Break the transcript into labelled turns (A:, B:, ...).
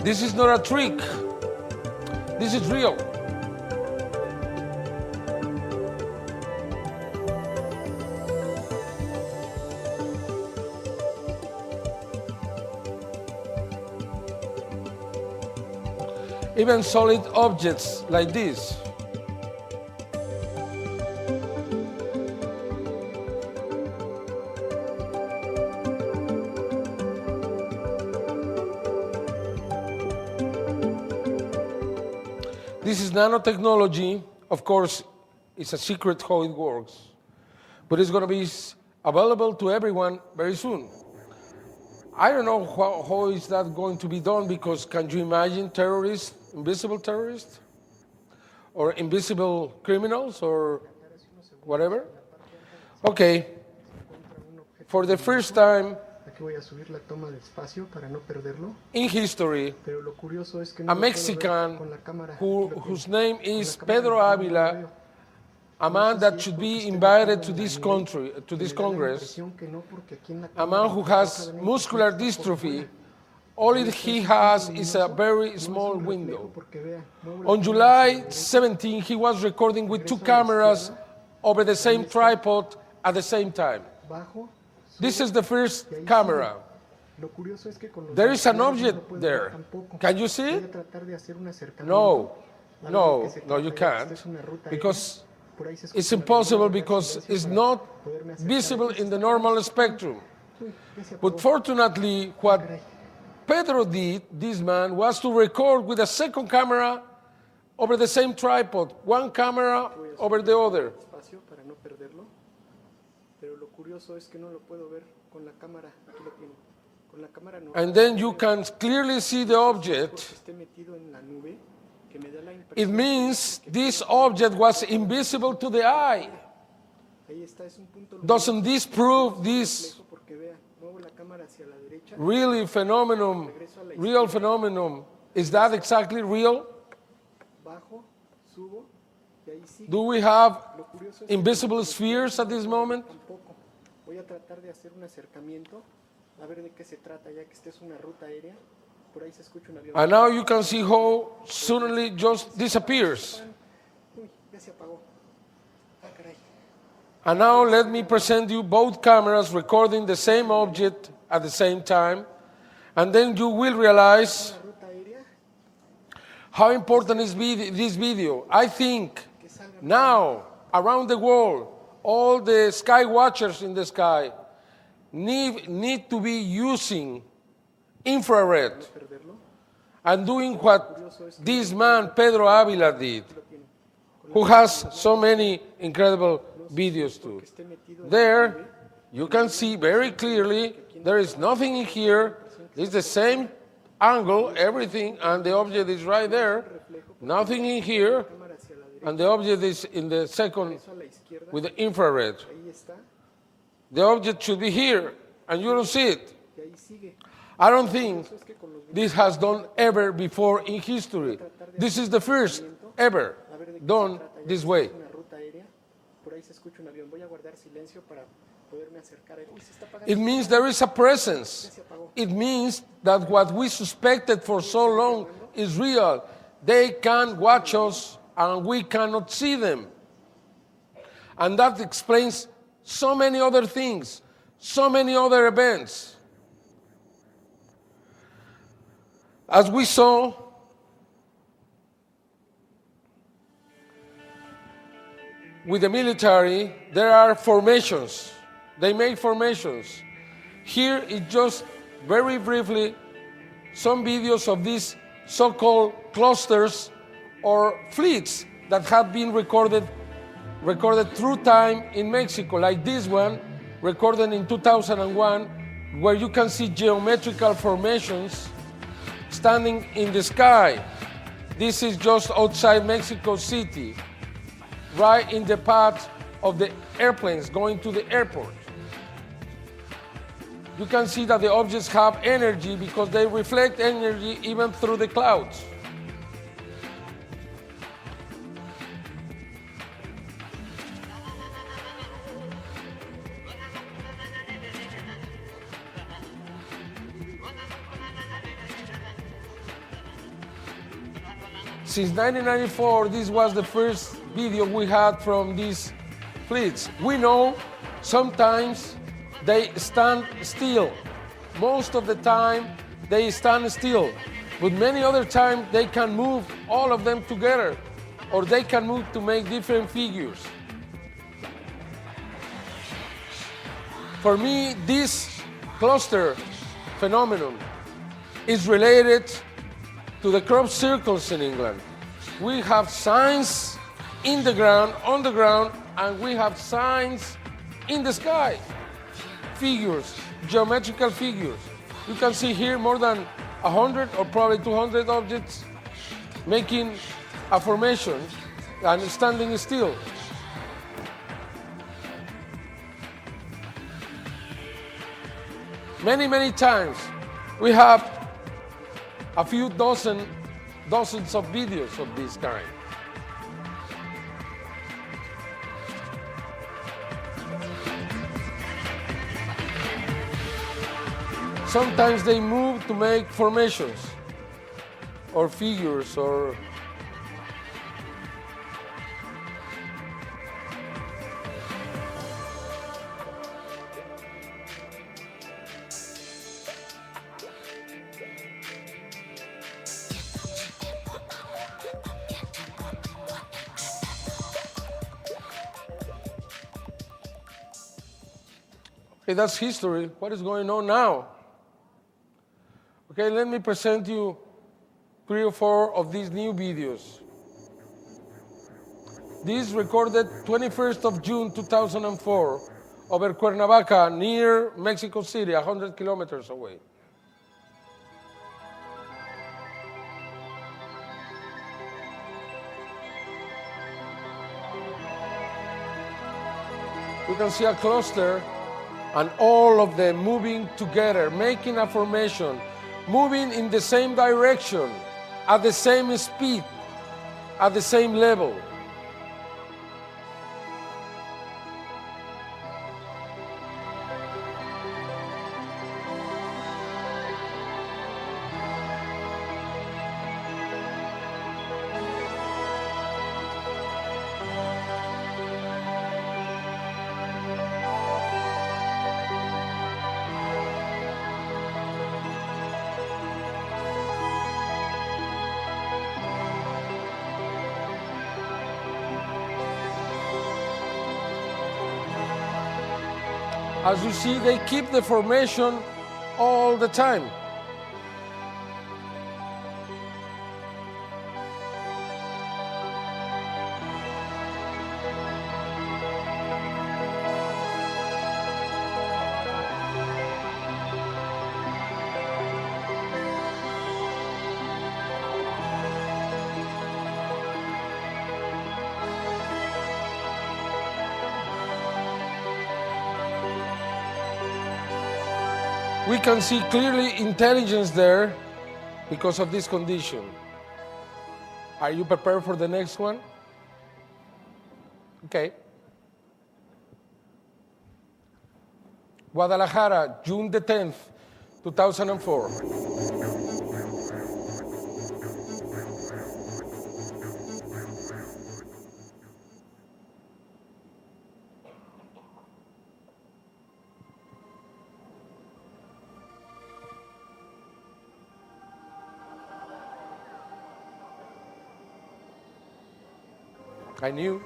A: This is not a trick. This is real. Even solid objects like this. This is nanotechnology. Of course, it's a secret how it works, but it's going to be available to everyone very soon. I don't know how is that going to be done, because can you imagine terrorists, invisible terrorists, or invisible criminals, or whatever? Okay, for the first time in history, a Mexican whose name is Pedro Avila, a man that should be invited to this country, to this Congress, a man who has muscular dystrophy. All he has is a very small window. On July 17, he was recording with 2 cameras over the same tripod at the same time. This is the first camera. There is an object there. Can you see it? No, you can't, because it's impossible, because it's not visible in the normal spectrum. But fortunately, what Pedro did, this man, was to record with a second camera over the same tripod, one camera over the other. And then you can clearly see the object. It means this object was invisible to the eye. Doesn't this prove this real phenomenon? Is that exactly real? Do we have invisible spheres at this moment? And now you can see how suddenly just disappears. And now let me present you both cameras recording the same object at the same time, and then you will realize how important is this video. I think now around the world, all the sky watchers in the sky need to be using infrared and doing what this man Pedro Avila did, who has so many incredible videos too. There you can see very clearly there is nothing in here. It's the same angle, everything, and the object is right there. Nothing in here, and the object is in the second with the infrared. The object should be here, and you don't see it. I don't think this has done ever before in history. This is the first ever done this way. It means there is a presence. It means that what we suspected for so long is real. They can watch us and we cannot see them. And that explains so many other things, so many other events. As we saw, with the military, there are formations. They make formations. Here is just very briefly some videos of these so-called clusters or fleets that have been recorded through time in Mexico, like this one, recorded in 2001, where you can see geometrical formations standing in the sky. This is just outside Mexico City, right in the path of the airplanes going to the airport. You can see that the objects have energy because they reflect energy even through the clouds. Since 1994, this was the first video we had from these fleets. We know sometimes they stand still. Most of the time, they stand still. But many other times, they can move all of them together, or they can move to make different figures. For me, this cluster phenomenon is related to the crop circles in England. We have signs in the ground, on the ground, and we have signs in the sky. Figures, geometrical figures. You can see here more than 100 or probably 200 objects making a formation and standing still. Many, many times we have a few dozens of videos of this kind. Sometimes they move to make formations or figures or okay, that's history. What is going on now? Okay, let me present you 3 or 4 of these new videos. This recorded 21st of June 2004 over Cuernavaca near Mexico City, 100 kilometers away. You can see a cluster and all of them moving together, making a formation, moving in the same direction, at the same speed, at the same level. As you see, they keep the formation all the time. We can see clearly intelligence there because of this condition. Are you prepared for the next one? Okay. Guadalajara, June the 10th, 2004. I knew.